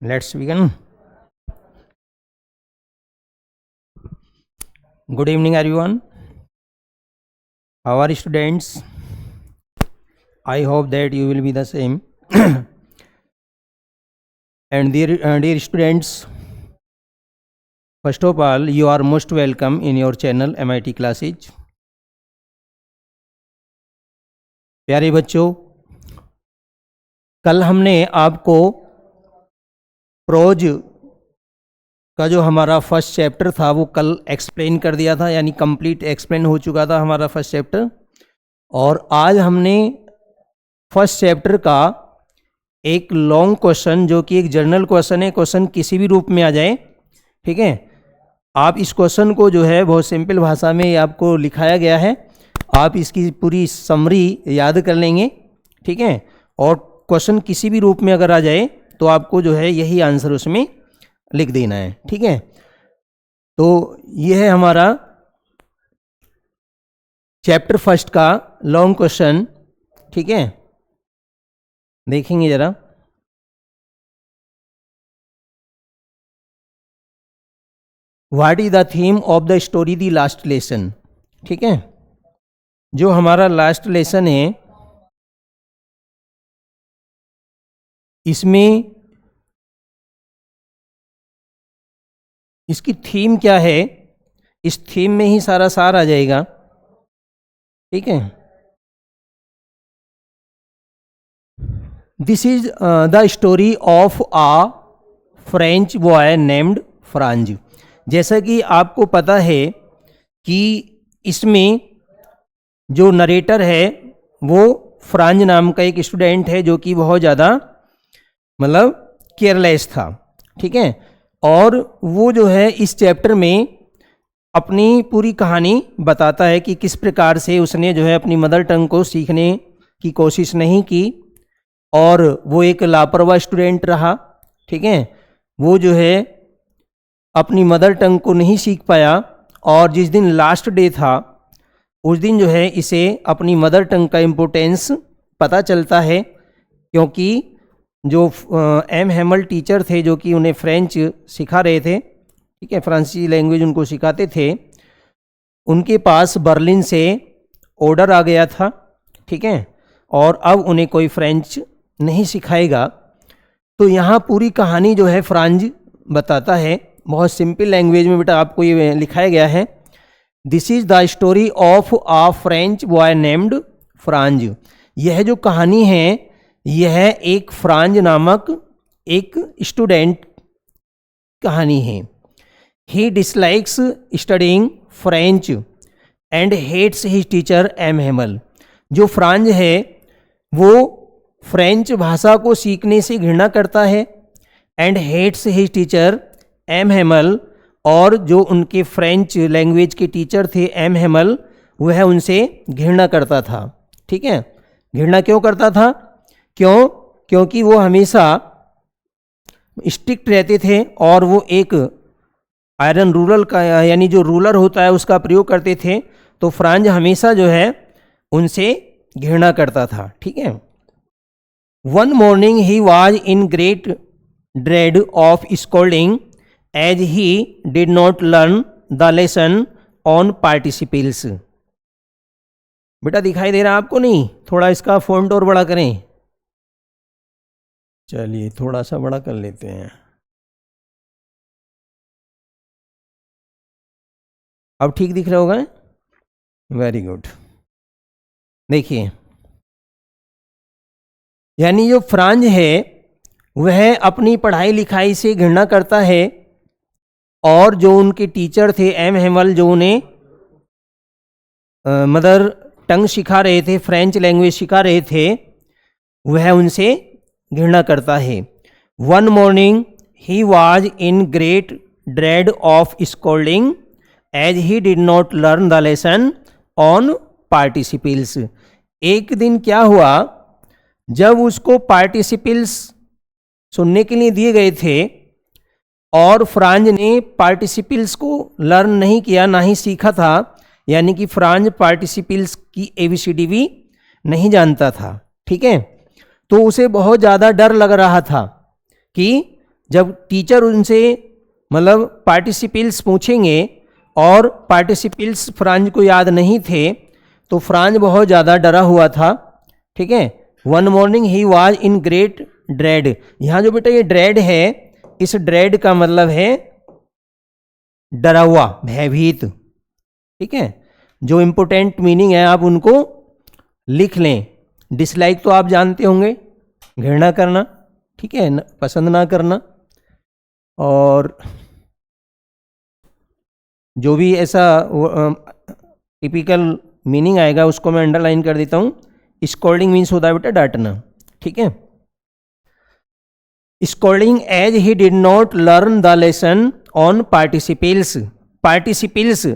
Let's begin. Good evening, everyone. How are students? I hope that you will be the same. And dear students, first of all, you are most welcome in your channel MIT Classes. प्यारे बच्चों, कल हमने आपको pros का जो हमारा first chapter था वो कल एक्सप्लेन कर दिया था, यानी कंप्लीट एक्सप्लेन हो चुका था हमारा फर्स्ट चैप्टर। और आज हमने फर्स्ट चैप्टर का एक लॉन्ग क्वेश्चन, जो कि एक जनरल क्वेश्चन है, क्वेश्चन किसी भी रूप में आ जाए, ठीक है, आप इस क्वेश्चन को जो है बहुत सिंपल भाषा में आपको लिखाया गया है, आप इसकी पूरी समरी याद कर लेंगे, ठीक है। और क्वेश्चन किसी भी रूप में अगर आ जाए तो आपको जो है यही आंसर उसमें लिख देना है, ठीक है। तो यह है हमारा चैप्टर फर्स्ट का लॉन्ग क्वेश्चन, ठीक है। देखेंगे जरा। What is the theme of the story the last lesson, ठीक है। जो हमारा लास्ट लेसन है इसमें इसकी थीम क्या है, इस थीम में ही सारा सार आ जाएगा, ठीक है। This is the story of a French boy named Franz. जैसा कि आपको पता है कि इसमें जो नरेटर है वो फ्रांज नाम का एक स्टूडेंट है, जो कि बहुत ज़्यादा मतलब केयरलेस था, ठीक है। और वो जो है इस चैप्टर में अपनी पूरी कहानी बताता है कि किस प्रकार से उसने जो है अपनी मदर टंग को सीखने की कोशिश नहीं की और वो एक लापरवाह स्टूडेंट रहा, ठीक है। वो जो है अपनी मदर टंग को नहीं सीख पाया और जिस दिन लास्ट डे था उस दिन जो है इसे अपनी मदर टंग का इम्पोर्टेंस पता चलता है, क्योंकि जो एम हेमल टीचर थे जो कि उन्हें फ्रेंच सिखा रहे थे, ठीक है, फ्रांसीसी लैंग्वेज उनको सिखाते थे, उनके पास बर्लिन से ऑर्डर आ गया था, ठीक है, और अब उन्हें कोई फ्रेंच नहीं सिखाएगा। तो यहाँ पूरी कहानी जो है फ्रांज बताता है, बहुत सिंपल लैंग्वेज में बेटा आपको ये लिखाया गया है। This is the story of a French boy named Franz. यह जो कहानी है यह एक फ्रांज नामक एक स्टूडेंट कहानी है। He dislikes studying French and hates his teacher M Hamel. जो फ्रांज है वो फ्रेंच भाषा को सीखने से घृणा करता है, and hates his teacher M Hamel, और जो उनके फ्रेंच लैंग्वेज के टीचर थे एम हेमल, वह उनसे घृणा करता था, ठीक है। घृणा क्यों करता था? क्योंकि वो हमेशा स्ट्रिक्ट रहते थे और वो एक आयरन रूलर का, यानी जो रूलर होता है उसका प्रयोग करते थे। तो फ्रांज हमेशा जो है उनसे घृणा करता था, ठीक है। One morning he was in great dread of scolding as he did not learn the lesson on participles. बेटा दिखाई दे रहा आपको? नहीं, थोड़ा इसका फॉन्ट और बड़ा करें। चलिए थोड़ा सा बड़ा कर लेते हैं। अब ठीक दिख रहा होगा? Very good. देखिए, यानी जो फ्रांज है वह अपनी पढ़ाई लिखाई से घृणा करता है और जो उनके टीचर थे एम हेमल, जो उन्हें मदर टंग सिखा रहे थे, फ्रेंच लैंग्वेज सिखा रहे थे, वह उनसे घृणा करता है। One morning he was in great dread of scolding as he did not learn the lesson on participles. एक दिन क्या हुआ, जब उसको पार्टिसिपल्स सुनने के लिए दिए गए थे और फ्रांज ने पार्टिसिपल्स को लर्न नहीं किया, ना ही सीखा था, यानी कि फ्रांज पार्टिसिपल्स की ABCD भी नहीं जानता था, ठीक है। तो उसे बहुत ज़्यादा डर लग रहा था कि जब टीचर उनसे मतलब पार्टिसिपल्स पूछेंगे और पार्टिसिपल्स फ्रांज को याद नहीं थे, तो फ्रांज बहुत ज़्यादा डरा हुआ था। ठीक है, one morning he was in great dread. यहाँ जो बेटा ये ड्रेड है, इस ड्रेड का मतलब है डरा हुआ, भयभीत। ठीक है, जो इम्पोर्टेंट मीनिंग है आप उनको लिख लें। डिसलाइक तो आप जानते होंगे, घृणा करना, ठीक है, पसंद ना करना। और जो भी ऐसा टिपिकल मीनिंग आएगा उसको मैं अंडरलाइन कर देता हूँ। स्कोल्डिंग मीन्स होता है बेटा डांटना। ठीक है, scolding as he did not learn the lesson on participles. Participles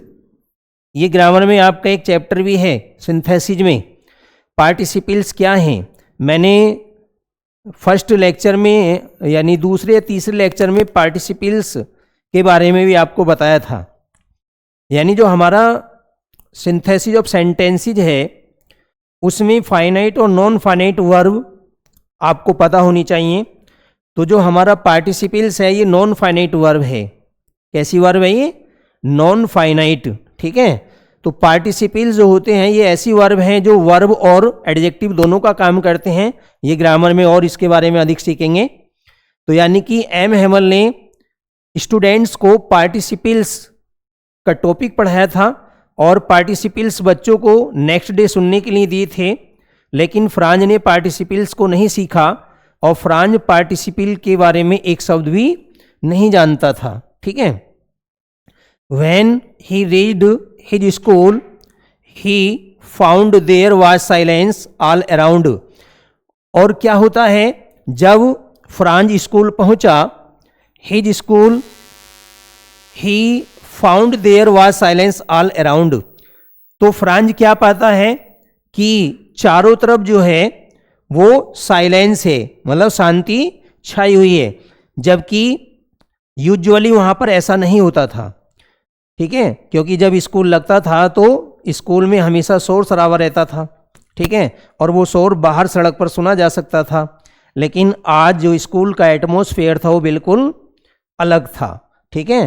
ये ग्रामर में आपका एक चैप्टर भी है सिंथेसिस में। पार्टिसिपल्स क्या हैं, मैंने फर्स्ट लेक्चर में यानी दूसरे या तीसरे लेक्चर में पार्टिसिपल्स के बारे में भी आपको बताया था। यानी जो हमारा सिंथेसिस ऑफ सेंटेंसेस है उसमें फाइनाइट और नॉन फाइनाइट वर्ब आपको पता होनी चाहिए। तो जो हमारा पार्टिसिपल्स है ये नॉन फाइनाइट वर्ब है। कैसी वर्ब है ये? Non finite. ठीक है, तो पार्टिसिपल्स जो होते हैं ये ऐसी वर्ब हैं जो वर्ब और एडजेक्टिव दोनों का काम करते हैं। ये ग्रामर में और इसके बारे में अधिक सीखेंगे। तो यानी कि एम हेमल ने स्टूडेंट्स को पार्टिसिपल्स का टॉपिक पढ़ाया था और पार्टिसिपल्स बच्चों को नेक्स्ट डे सुनने के लिए दिए थे, लेकिन फ्रांज ने पार्टिसिपल्स को नहीं सीखा और फ्रांज पार्टिसिपल के बारे में एक शब्द भी नहीं जानता था। ठीक है, When he reached his school, he found there was silence all around. और क्या होता है जब फ्रांज स्कूल पहुंचा, his school, he found there was silence all around. तो फ्रांज क्या पाता है कि चारों तरफ जो है वो साइलेंस है, मतलब शांति छाई हुई है, जबकि यूजुअली वहां पर ऐसा नहीं होता था। ठीक है, क्योंकि जब स्कूल लगता था तो स्कूल में हमेशा शोर शराबा रहता था। ठीक है, और वो शोर बाहर सड़क पर सुना जा सकता था, लेकिन आज जो स्कूल का एटमॉस्फेयर था वो बिल्कुल अलग था। ठीक है,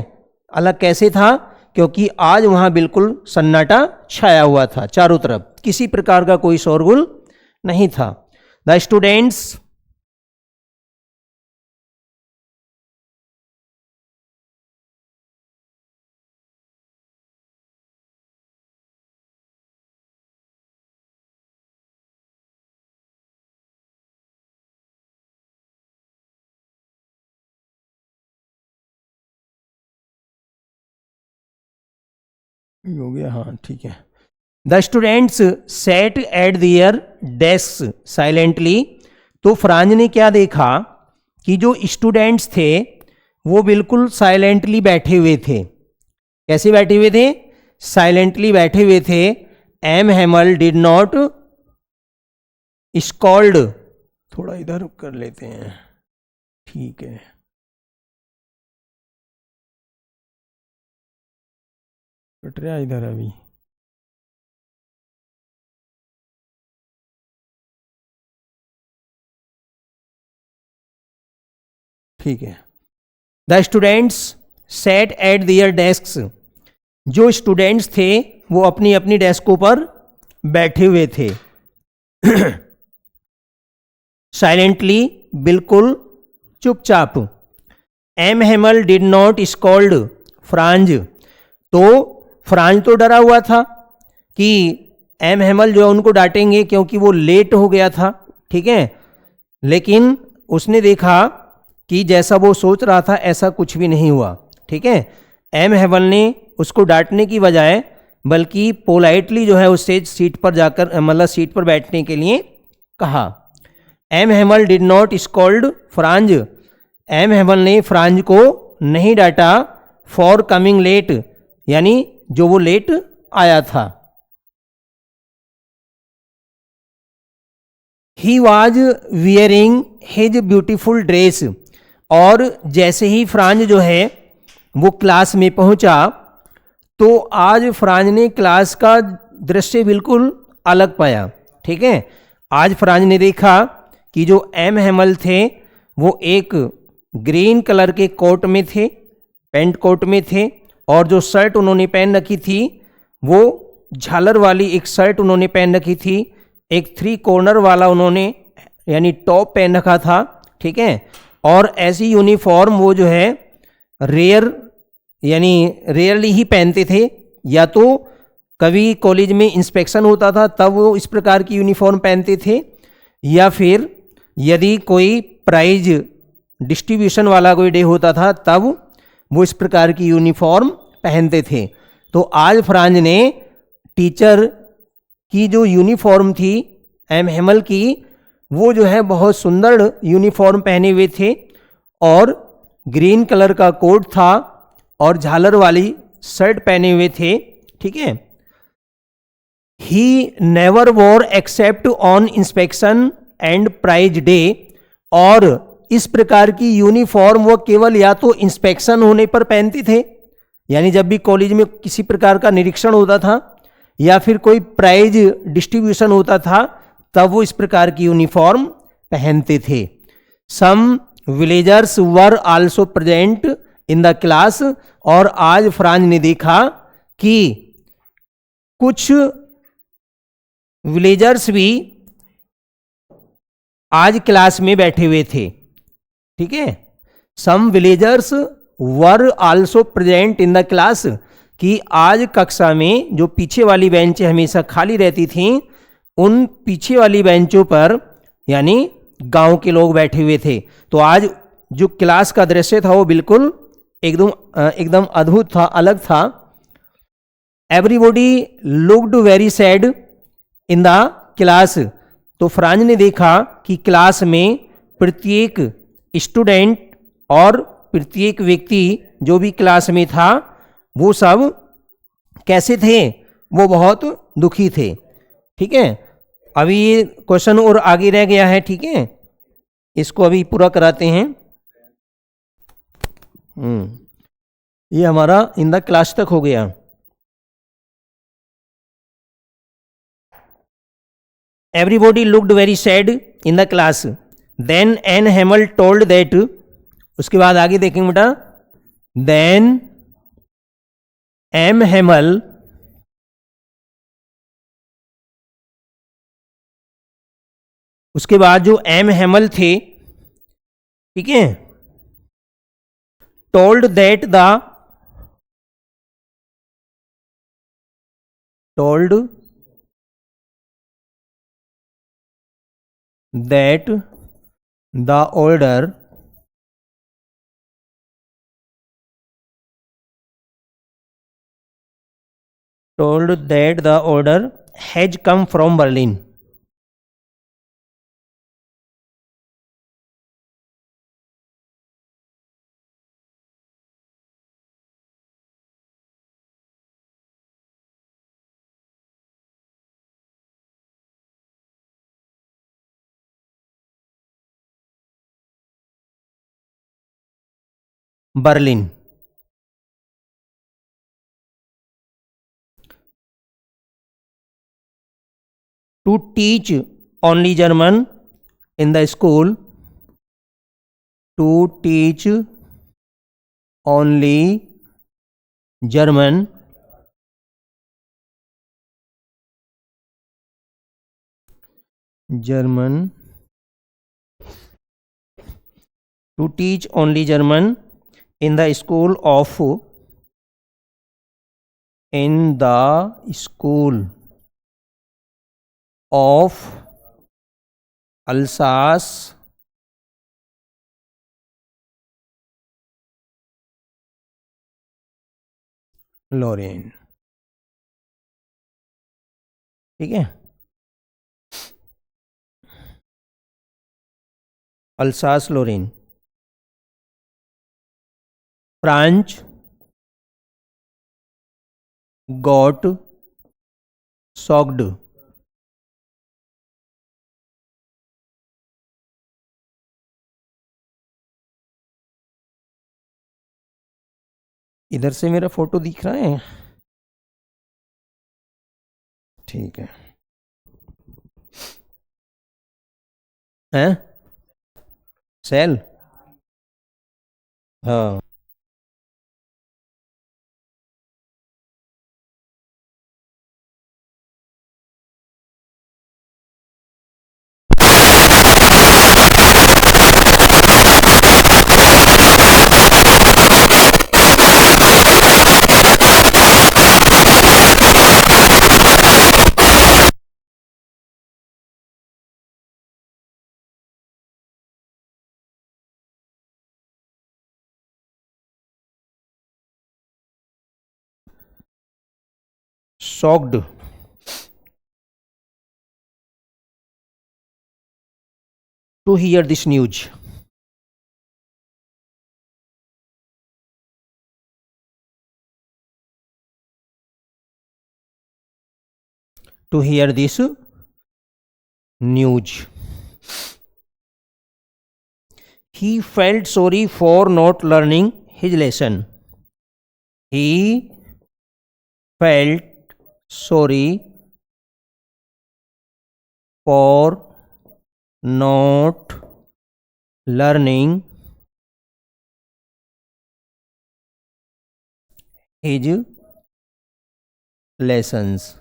अलग कैसे था? क्योंकि आज वहाँ बिल्कुल सन्नाटा छाया हुआ था, चारों तरफ किसी प्रकार का कोई शोरगुल नहीं था। द स्टूडेंट्स हो गया, हाँ ठीक है। The students sat at their desk silently. तो फ्रांज ने क्या देखा कि जो स्टूडेंट्स थे वो बिल्कुल साइलेंटली बैठे हुए थे। कैसे बैठे हुए थे? साइलेंटली बैठे हुए थे। M Hamel did not scold. थोड़ा इधर कर लेते हैं, ठीक है। कट रहा इधर अभी, ठीक है। The students sat at their desks. जो स्टूडेंट्स थे वो अपनी अपनी डेस्कों पर बैठे हुए थे साइलेंटली, बिल्कुल चुपचाप। M Hamel did not scold Franz. तो फ्रांज तो डरा हुआ था कि एम हेमल जो है उनको डांटेंगे क्योंकि वो लेट हो गया था। ठीक है, लेकिन उसने देखा कि जैसा वो सोच रहा था ऐसा कुछ भी नहीं हुआ। ठीक है, एम हेमल ने उसको डांटने की बजाय बल्कि पोलाइटली जो है उससे सीट पर जाकर मतलब सीट पर बैठने के लिए कहा। M Hamel did not scold Franz. M Hamel ने फ्रांज को नहीं डांटा फॉर कमिंग लेट, यानी जो वो लेट आया था। He was wearing his beautiful dress. और जैसे ही फ्रांज जो है वो क्लास में पहुंचा तो आज फ्रांज ने क्लास का दृश्य बिल्कुल अलग पाया। ठीक है, आज फ्रांज ने देखा कि जो एम हेमल थे वो एक ग्रीन कलर के कोट में थे, पेंट कोट में थे, और जो शर्ट उन्होंने पहन रखी थी वो झालर वाली एक शर्ट उन्होंने पहन रखी थी, एक 3 कॉर्नर वाला उन्होंने यानी टॉप पहन रखा था, ठीक है। और ऐसी यूनिफॉर्म वो जो है रेयर यानी रेयरली ही पहनते थे, या तो कभी कॉलेज में इंस्पेक्शन होता था तब वो इस प्रकार की यूनिफॉर्म पहनते थे, या फिर यदि कोई प्राइज डिस्ट्रीब्यूशन वाला कोई डे होता था तब वो इस प्रकार की यूनिफॉर्म पहनते थे। तो आज फ्रांज ने टीचर की जो यूनिफॉर्म थी एम हेमल की, वो जो है बहुत सुंदर यूनिफॉर्म पहने हुए थे, और ग्रीन कलर का कोट था और झालर वाली शर्ट पहने हुए थे, ठीक है। He never wore except on inspection and prize day, और इस प्रकार की यूनिफॉर्म वो केवल या तो इंस्पेक्शन होने पर पहनते थे, यानी जब भी कॉलेज में किसी प्रकार का निरीक्षण होता था या फिर कोई प्राइज डिस्ट्रीब्यूशन होता था तब वो इस प्रकार की यूनिफॉर्म पहनते थे। Some villagers were also present in the class, और आज फ्रांज ने देखा कि कुछ विलेजर्स भी आज क्लास में बैठे हुए थे, ठीक है। Some villagers were also present in the class, कि आज कक्षा में जो पीछे वाली बेंचें हमेशा खाली रहती थीं, उन पीछे वाली बेंचों पर यानी गांव के लोग बैठे हुए थे। तो आज जो क्लास का दृश्य था वो बिल्कुल एकदम अद्भुत था, अलग था। Everybody looked very sad in the class, तो फ्रांज ने देखा कि क्लास में प्रत्येक स्टूडेंट और प्रत्येक व्यक्ति जो भी क्लास में था वो सब कैसे थे, वो बहुत दुखी थे, ठीक है। अभी ये क्वेश्चन और आगे रह गया है, ठीक है, इसको अभी पूरा कराते हैं। ये हमारा इन द क्लास तक हो गया। Everybody looked very sad in the class, then M Hamel told that, उसके बाद आगे देखेंगे बेटा, देन एम हेमल उसके बाद जो एम हेमल थे, ठीक है, told that the order has come from Berlin. Berlin. To teach only German in the school, to teach only German to teach only German in the school of Alsace Lorraine, ठीक है। Alsace लोरेन। French got socked, इधर से मेरा photo दिख रहा है, ठीक है, हैं सेल हाँ। shocked to hear this news. To hear this news. He felt sorry for not learning his lesson. He felt sorry for not learning his lessons.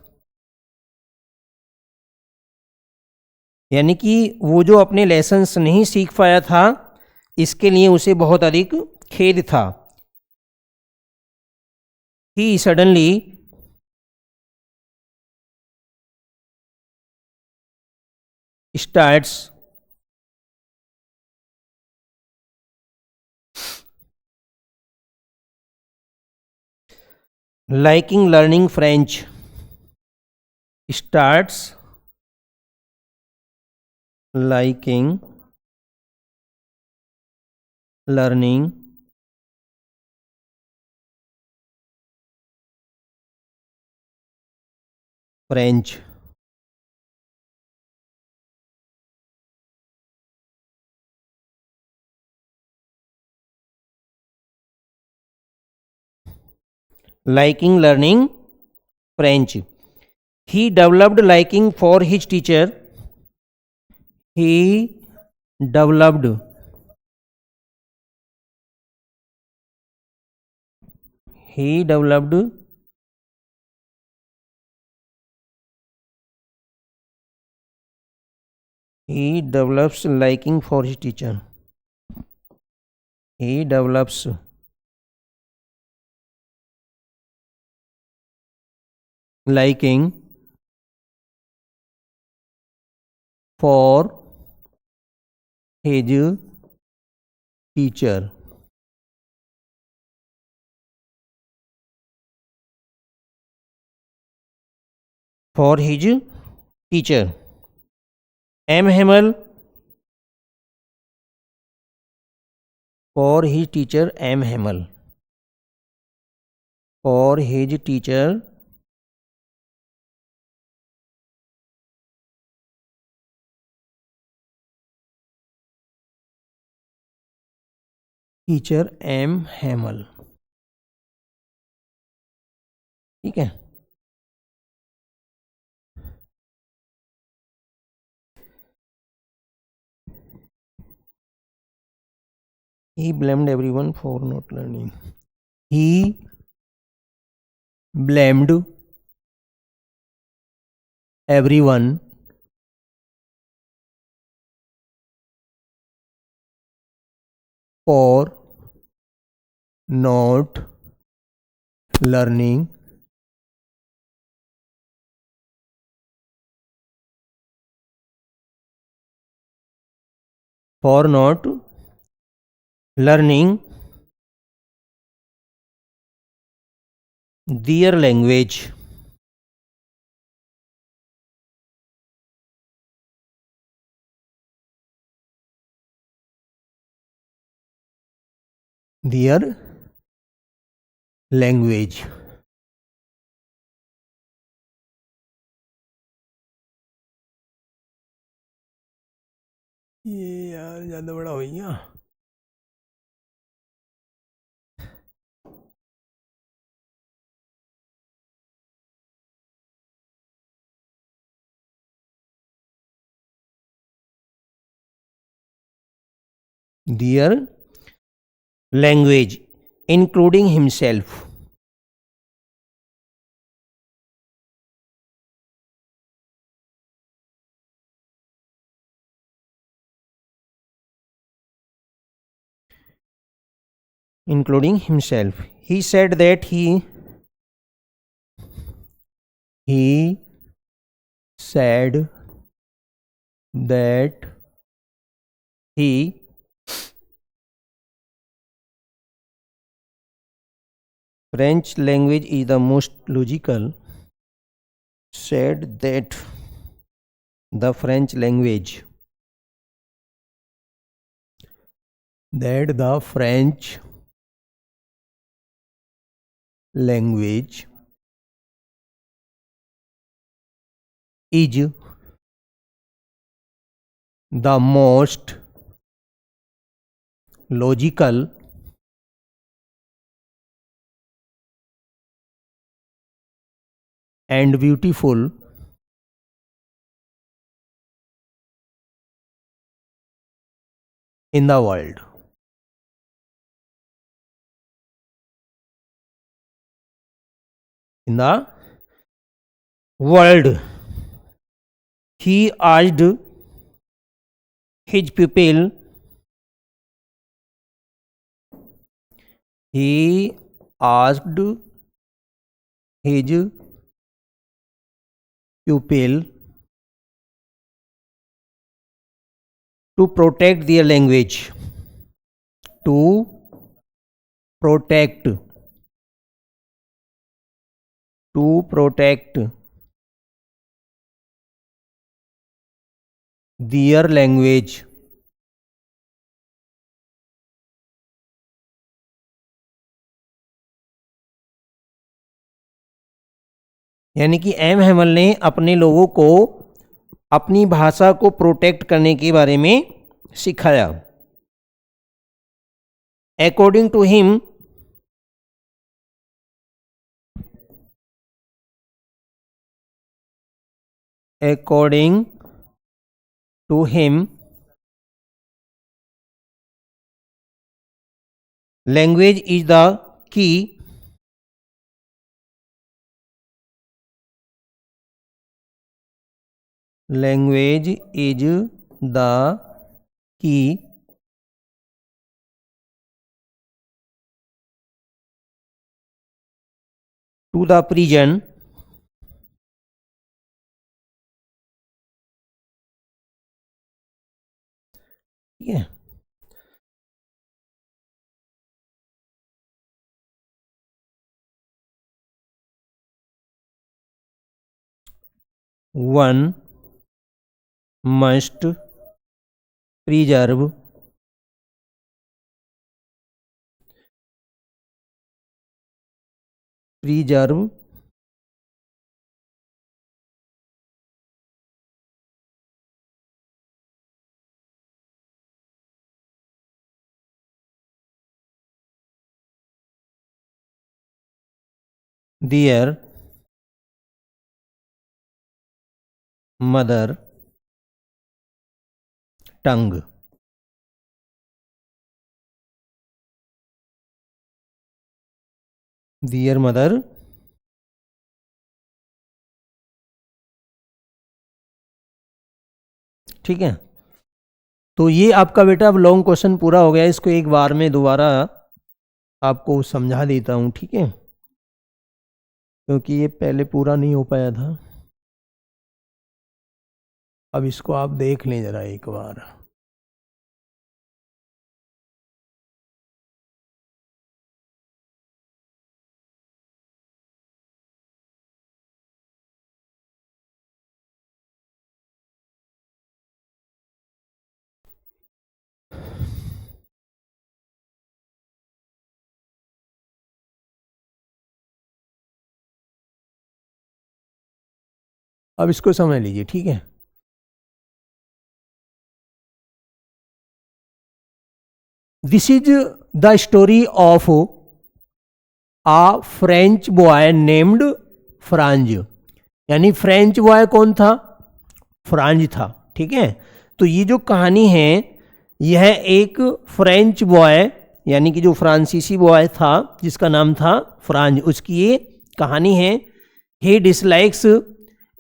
यानी कि वो जो अपने लेसन्स नहीं सीख पाया था, इसके लिए उसे बहुत अधिक खेद था. He suddenly starts liking learning French. Starts liking learning French. Liking learning French. He developed liking for his teacher. He developed he developed he develops liking for his teacher. He develops liking for his teacher. For his teacher. M. Hamel. For his teacher M. Hamel. For his teacher M. Hamel. ठीक है. He blamed everyone for not learning. He blamed everyone for not learning for not learning their language. Their language. ये यार ज़्यादा बड़ा हो गया. Their language, including himself. Including himself. He said that he said that he French language is the most logical. Said that the French language is the most logical and beautiful in the world. In the world. He asked his pupil. He asked his pupil to protect their language. To protect their language. यानी कि M हैमल ने अपने लोगों को अपनी भाषा को protect करने के बारे में सिखाया. According to him, language is the key to the prison. Yeah. One must preserve their mother tongue. Their mother ठीक है. तो ये आपका बेटा अब लॉन्ग क्वेश्चन पूरा हो गया. इसको एक बार में दोबारा आपको समझा देता हूँ, ठीक है, क्योंकि ये पहले पूरा नहीं हो पाया था. अब इसको आप देख लें जरा एक बार. अब इसको समझ लीजिए, ठीक है. This is the story of a French boy named Franz. यानी फ्रेंच बॉय कौन था? फ्रांज था, ठीक है. तो ये जो कहानी है यह एक फ्रेंच बॉय यानी कि जो फ्रांसीसी बॉय था जिसका नाम था फ्रांज, उसकी ये कहानी है। He dislikes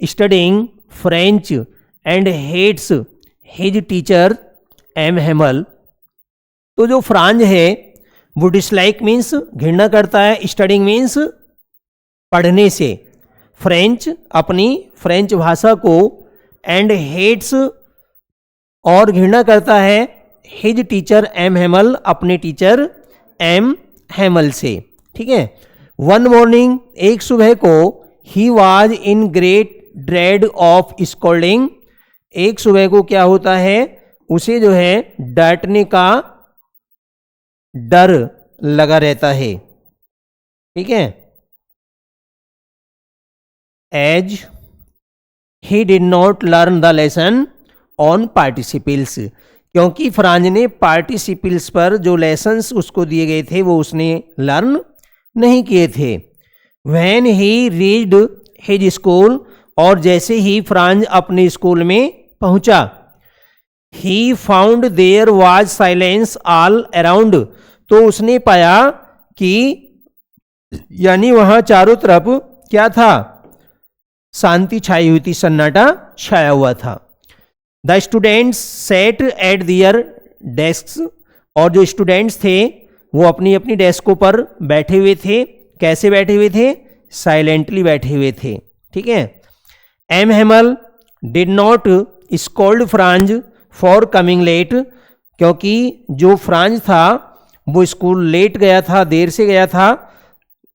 studying French and hates his teacher M Hamel. तो जो फ्रांज है वो डिसलाइक मीन्स घृणा करता है, स्टडिंग मीन्स पढ़ने से, फ्रेंच अपनी फ्रेंच भाषा को, एंड हेट्स और घृणा करता है, हिज टीचर एम हेमल अपने टीचर एम हेमल से। ठीक है। वन मॉर्निंग एक सुबह को he was in great dread of scolding. एक सुबह को क्या होता है, उसे जो है डांटने का डर लगा रहता है। ठीक है। As he did not learn the lesson on participles, क्योंकि फ्रांज ने पार्टिसिपल्स पर जो लेसन्स उसको दिए गए थे वो उसने लर्न नहीं किए थे। When he reached his school, और जैसे ही फ्रांज अपने स्कूल में पहुंचा, he found there was silence all around, तो उसने पाया कि यानी वहां चारों तरफ क्या था, शांति छाई हुई थी, सन्नाटा छाया हुआ था। The students sat at their desk, और जो स्टूडेंट्स थे वो अपनी अपनी डेस्कों पर बैठे हुए थे। कैसे बैठे हुए थे, साइलेंटली बैठे हुए थे। ठीक है। M Hamel did not scold Franz for coming late, क्योंकि जो फ्रांज था वो स्कूल लेट गया था, देर से गया था,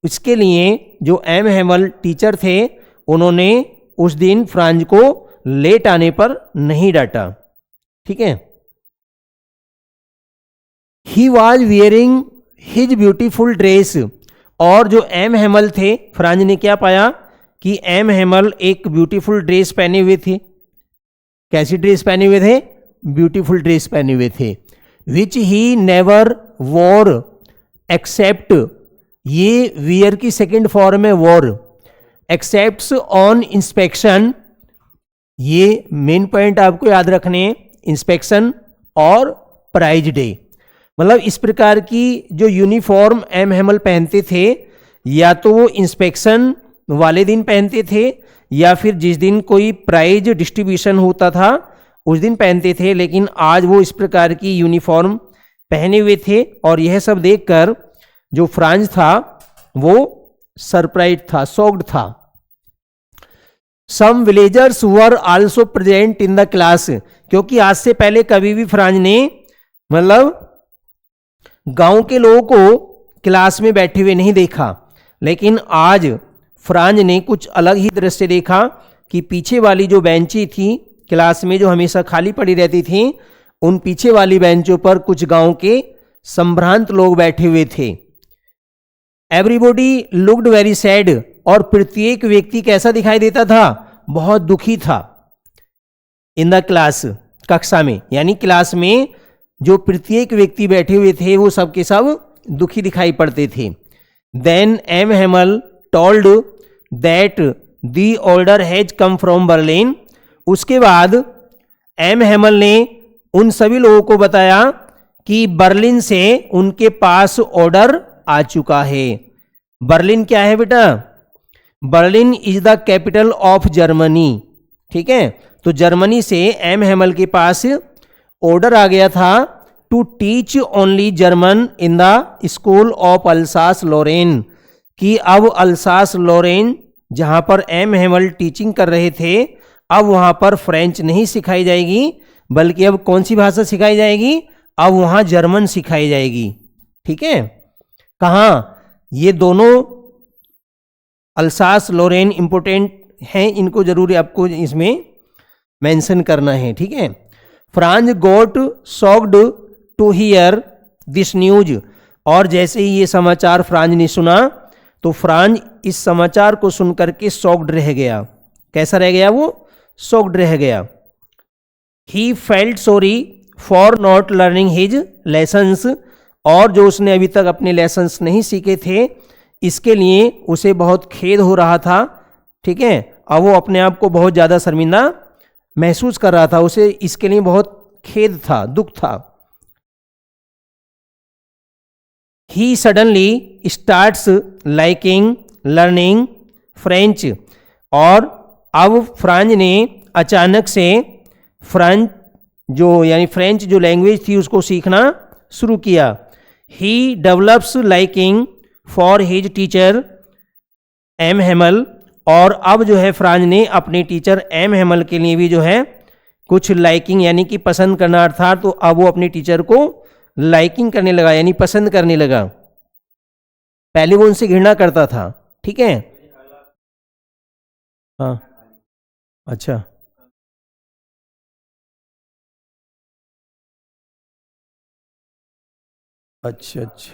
इसके लिए जो एम हेमल टीचर थे उन्होंने उस दिन फ्रांज को लेट आने पर नहीं डांटा। ठीक है। He was wearing his beautiful dress, और जो एम हेमल थे, फ्रांज ने क्या पाया कि एम हेमल एक ब्यूटीफुल ड्रेस पहने हुए थे। कैसी ड्रेस पहने हुए थे, ब्यूटीफुल ड्रेस पहने हुए थे। विच ही नेवर वॉर एक्सेप्ट, ये वियर की सेकेंड फॉर्म है वॉर, एक्सेप्ट्स ऑन इंस्पेक्शन, ये मेन पॉइंट आपको याद रखने, इंस्पेक्शन और प्राइज डे। मतलब इस प्रकार की जो यूनिफॉर्म एम हेमल पहनते थे, या तो वो इंस्पेक्शन वाले दिन पहनते थे या फिर जिस दिन कोई प्राइज डिस्ट्रीब्यूशन होता था उस दिन पहनते थे, लेकिन आज वो इस प्रकार की यूनिफॉर्म पहने हुए थे। और यह सब देखकर जो फ्रांज था वो सरप्राइज था, शॉक्ड था। Some villagers were also present in the class, क्योंकि आज से पहले कभी भी फ्रांज ने मतलब गांव के लोगों को क्लास में बैठे हुए नहीं देखा, लेकिन आज फ्रांज ने कुछ अलग ही दृश्य देखा कि पीछे वाली जो बेंची थी क्लास में, जो हमेशा खाली पड़ी रहती थी, उन पीछे वाली बेंचों पर कुछ गांव के संभ्रांत लोग बैठे हुए थे। एवरीबॉडी लुक्ड वेरी सैड, और प्रत्येक व्यक्ति कैसा दिखाई देता था, बहुत दुखी था। इन द क्लास, कक्षा में, यानी क्लास में जो प्रत्येक व्यक्ति बैठे हुए थे वो सब के सब दुखी दिखाई पड़ते थे। Then M Hamel told that the order has come from Berlin, उसके बाद एम हेमल ने उन सभी लोगों को बताया कि बर्लिन से उनके पास ऑर्डर आ चुका है। बर्लिन क्या है बेटा, Berlin is the capital of Germany. ठीक है। तो जर्मनी से एम हेमल के पास ऑर्डर आ गया था to teach only German in the school of Alsace Lorraine, कि अब अल्सास लोरेन जहां पर एम हेमल टीचिंग कर रहे थे, अब वहां पर फ्रेंच नहीं सिखाई जाएगी, बल्कि अब कौन सी भाषा सिखाई जाएगी, अब वहां जर्मन सिखाई जाएगी। ठीक है। कहाँ, ये दोनों अल्सास लोरेन इंपोर्टेंट हैं, इनको जरूर आपको इसमें मेंशन करना है। ठीक है। Franz got shocked to hear this news, और जैसे ही ये समाचार फ्रांज ने सुना तो फ्रांज इस समाचार को सुनकर के शॉक्ड रह गया। कैसा रह गया वो, शॉक्ड रह गया। He felt sorry for not learning his lessons, और जो उसने अभी तक अपने लेसन्स नहीं सीखे थे इसके लिए उसे बहुत खेद हो रहा था। ठीक है। अब वो अपने आप को बहुत ज़्यादा शर्मिंदा महसूस कर रहा था, उसे इसके लिए बहुत खेद था, दुख था। He suddenly starts liking learning French. और अब फ्रांज ने अचानक से फ्रेंच यानी फ्रेंच जो लैंग्वेज थी उसको सीखना शुरू किया। He develops liking for his teacher M Hamel. और अब जो है फ्रांज ने अपने टीचर एम हेमल के लिए भी जो है कुछ लाइकिंग यानी कि पसंद करना, अर्थात तो अब वो अपने टीचर को लाइकिंग करने लगा यानी पसंद करने लगा। पहले वो उनसे घृणा करता था। ठीक है, हाँ, अच्छा, अच्छा, अच्छा।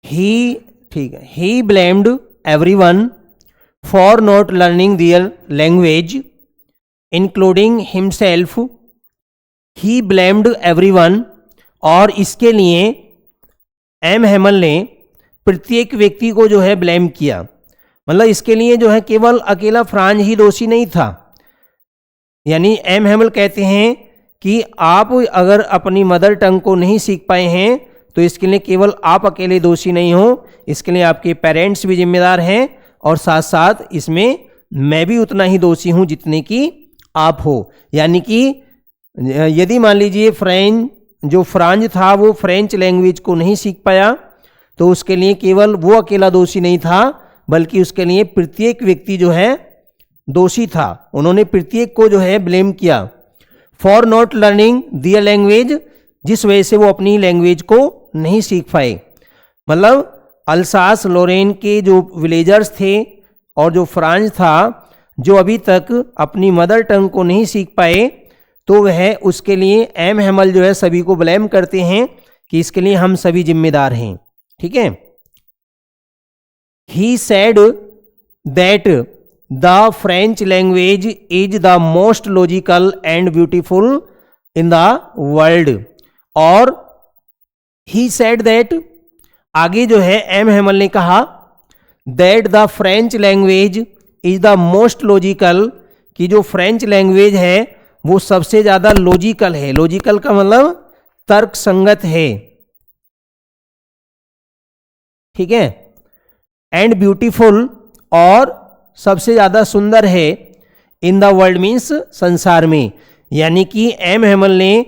ही, ठीक है, he blamed everyone for not learning their language including himself. He blamed everyone, और इसके लिए एम हेमल ने प्रत्येक व्यक्ति को जो है ब्लेम किया। मतलब इसके लिए जो है केवल अकेला फ्रांज ही दोषी नहीं था। यानी एम हेमल कहते हैं कि आप अगर अपनी मदर टंग को नहीं सीख पाए हैं तो इसके लिए केवल आप अकेले दोषी नहीं हो, इसके लिए आपके पेरेंट्स भी जिम्मेदार हैं और साथ साथ इसमें मैं भी उतना ही दोषी हूं जितने कि आप हो। यानी कि यदि मान लीजिए फ्रांज था वो फ्रेंच लैंग्वेज को नहीं सीख पाया तो उसके लिए केवल वो अकेला दोषी नहीं था बल्कि उसके लिए प्रत्येक व्यक्ति जो है दोषी था। उन्होंने प्रत्येक को जो है ब्लेम किया for not learning their language, जिस वजह से वो अपनी लैंग्वेज को नहीं सीख पाए। मतलब अल्सास लोरेन के जो विलेजर्स थे और जो फ्रांज था जो अभी तक अपनी मदर टंग को नहीं सीख पाए, तो वह उसके लिए एम हेमल जो है सभी को ब्लेम करते हैं कि इसके लिए हम सभी जिम्मेदार हैं। ठीक है, he said that the French language is the most logical and beautiful in the world. और ही सेड दैट, आगे जो है एम हेमल ने कहा that the French language is the most logical, कि जो फ्रेंच लैंग्वेज है वो सबसे ज्यादा लॉजिकल है। लॉजिकल का मतलब तर्क संगत है। ठीक है, एंड ब्यूटीफुल, और सबसे ज्यादा सुंदर है। इन द वर्ल्ड मीन्स संसार में। यानी कि एम हेमल ने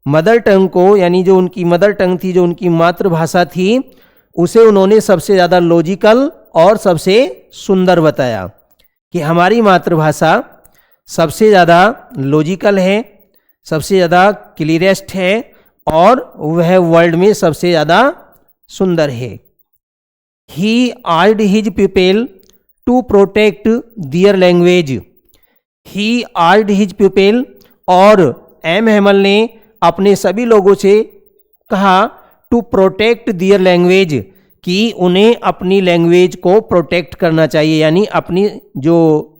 मदर टंग को, यानी जो उनकी मदर टंग थी, जो उनकी मातृभाषा थी, उसे उन्होंने सबसे ज्यादा लॉजिकल और सबसे सुंदर बताया कि हमारी मातृभाषा सबसे ज़्यादा लॉजिकल है, सबसे ज़्यादा क्लियरेस्ट है और वह वर्ल्ड में सबसे ज़्यादा सुंदर है। He urged his people to protect their language. He urged his people, और एम हेमल ने अपने सभी लोगों से कहा टू प्रोटेक्ट दियर लैंग्वेज, कि उन्हें अपनी लैंग्वेज को प्रोटेक्ट करना चाहिए। यानी अपनी जो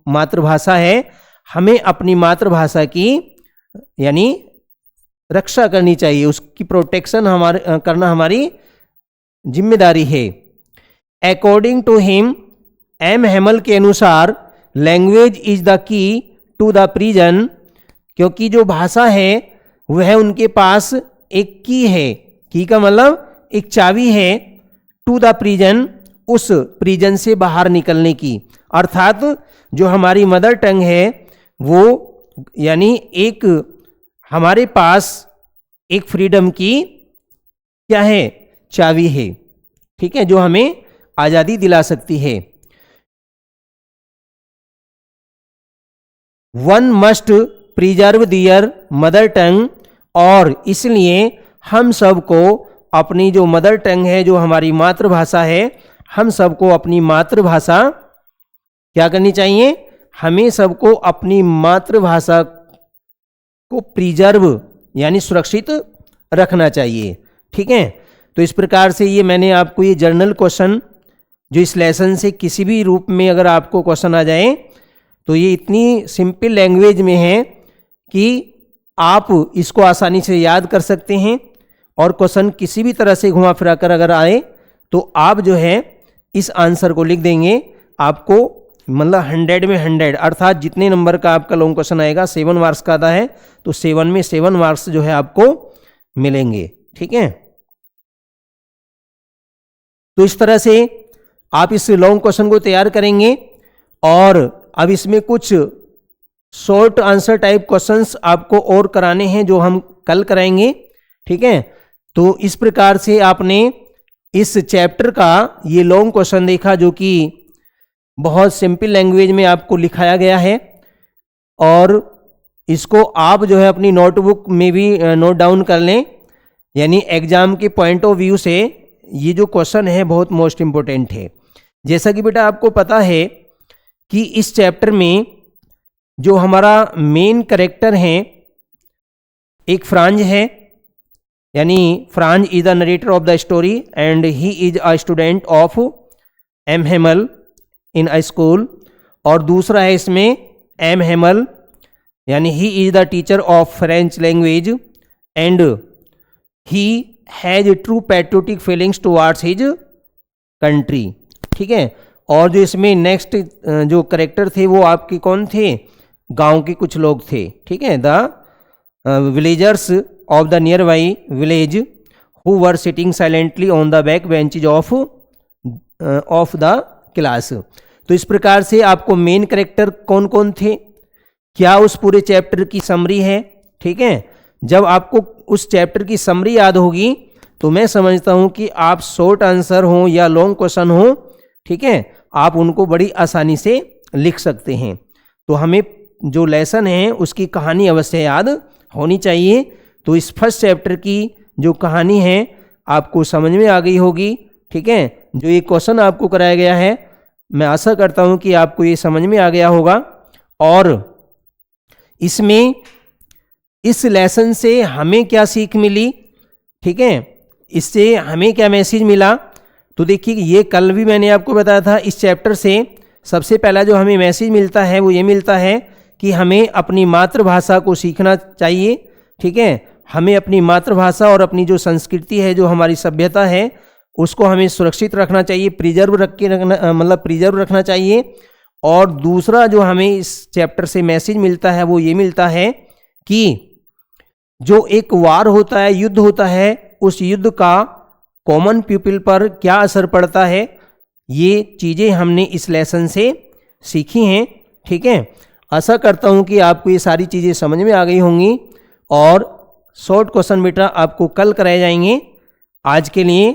मातृभाषा है, हमें अपनी मातृभाषा की यानी रक्षा करनी चाहिए, उसकी प्रोटेक्शन करना हमारी जिम्मेदारी है। According to him, M Hamel के अनुसार language is the key to the prison, क्योंकि जो भाषा है वह उनके पास एक की है। की का मतलब एक चाबी है, टू द प्रिजन, उस प्रिजन से बाहर निकलने की। अर्थात जो हमारी मदर टंग है वो यानी एक हमारे पास एक फ्रीडम की क्या है, चाबी है। ठीक है, जो हमें आजादी दिला सकती है। वन मस्ट प्रिजर्व दियर मदर टंग, और इसलिए हम सबको अपनी जो मदर टंग है, जो हमारी मातृभाषा है, हम सबको अपनी मातृभाषा क्या करनी चाहिए, हमें सबको अपनी मातृभाषा को प्रिजर्व यानी सुरक्षित रखना चाहिए। ठीक है, तो इस प्रकार से ये मैंने आपको ये जर्नल क्वेश्चन जो इस लेसन से किसी भी रूप में अगर आपको क्वेश्चन आ जाए तो ये इतनी सिंपल लैंग्वेज में है कि आप इसको आसानी से याद कर सकते हैं। और क्वेश्चन किसी भी तरह से घुमा फिरा कर अगर आए तो आप जो है इस आंसर को लिख देंगे। आपको मतलब 100 में 100, अर्थात जितने नंबर का आपका लॉन्ग क्वेश्चन आएगा 7 मार्क्स का आता है तो 7 में 7 मार्क्स जो है आपको मिलेंगे। ठीक है। तो इस तरह से आप इस लॉन्ग क्वेश्चन को तैयार करेंगे और अब इसमें कुछ शॉर्ट आंसर टाइप क्वेश्चंस आपको और कराने हैं जो हम कल कराएंगे, ठीक है। तो इस प्रकार से आपने इस चैप्टर का ये लॉन्ग क्वेश्चन देखा जो कि बहुत सिंपल लैंग्वेज में आपको लिखाया गया है और इसको आप जो है अपनी नोटबुक में भी नोट डाउन कर लें, यानी एग्जाम के पॉइंट ऑफ व्यू से ये जो क्वेश्चन है बहुत मोस्ट इम्पोर्टेंट है। जैसा कि बेटा आपको पता है कि इस चैप्टर में जो हमारा मेन कैरेक्टर है एक फ्रांज है, यानी Franz is the narrator of the story and he is a student of M Hamel in a school, और दूसरा है इसमें एम हेमल यानी he is the teacher of French language and he has true patriotic feelings towards his country, ठीक है। और जो इसमें नेक्स्ट जो करेक्टर थे वो आपके कौन थे, गांव के कुछ लोग थे, ठीक है, the villagers of the near by village who were sitting silently on the back benches of the class. तो इस प्रकार से आपको मेन करेक्टर कौन कौन थे, क्या उस पूरे चैप्टर की समरी है, ठीक है। जब आपको उस चैप्टर की समरी याद होगी तो मैं समझता हूं कि आप शॉर्ट आंसर हो या लॉन्ग क्वेश्चन हो, ठीक है, आप उनको बड़ी आसानी से लिख सकते हैं। तो हमें जो लेसन है उसकी कहानी अवश्य याद होनी चाहिए। तो इस फर्स्ट चैप्टर की जो कहानी है आपको समझ में आ गई होगी, ठीक है। जो ये क्वेश्चन आपको कराया गया है मैं आशा करता हूं कि आपको ये समझ में आ गया होगा और इसमें इस लेसन से हमें क्या सीख मिली, ठीक है, इससे हमें क्या मैसेज मिला। तो देखिए ये कल भी मैंने आपको बताया था, इस चैप्टर से सबसे पहला जो हमें मैसेज मिलता है वो ये मिलता है कि हमें अपनी मातृभाषा को सीखना चाहिए, ठीक है। हमें अपनी मातृभाषा और अपनी जो संस्कृति है, जो हमारी सभ्यता है, उसको हमें सुरक्षित रखना चाहिए, प्रिजर्व रखना चाहिए। और दूसरा जो हमें इस चैप्टर से मैसेज मिलता है वो ये मिलता है कि जो एक वार होता है, युद्ध होता है, उस युद्ध का कॉमन पीपल पर क्या असर पड़ता है, ये चीज़ें हमने इस लेसन से सीखी हैं, ठीक है। आशा करता हूँ कि आपको ये सारी चीज़ें समझ में आ गई होंगी और शॉर्ट क्वेश्चन बेटा आपको कल कराए जाएंगे। आज के लिए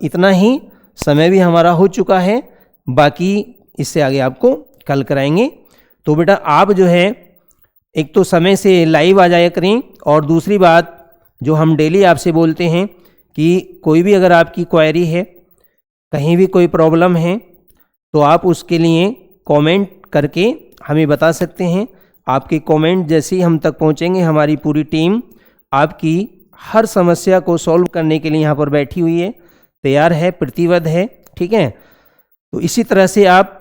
इतना ही, समय भी हमारा हो चुका है, बाकी इससे आगे आपको कल कराएंगे। तो बेटा आप जो है एक तो समय से लाइव आ जाया करें और दूसरी बात जो हम डेली आपसे बोलते हैं कि कोई भी अगर आपकी क्वेरी है, कहीं भी कोई प्रॉब्लम है तो आप उसके लिए कमेंट करके हमें बता सकते हैं। आपके कमेंट जैसे ही हम तक पहुंचेंगे हमारी पूरी टीम आपकी हर समस्या को सॉल्व करने के लिए यहाँ पर बैठी हुई है, तैयार है, प्रतिबद्ध है, ठीक है। तो इसी तरह से आप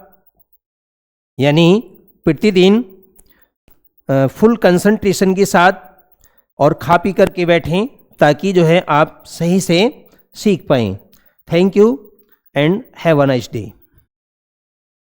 यानी प्रतिदिन फुल कंसंट्रेशन के साथ और खा पी करके बैठें ताकि जो है आप सही से सीख पाएँ। Thank you and have a nice day.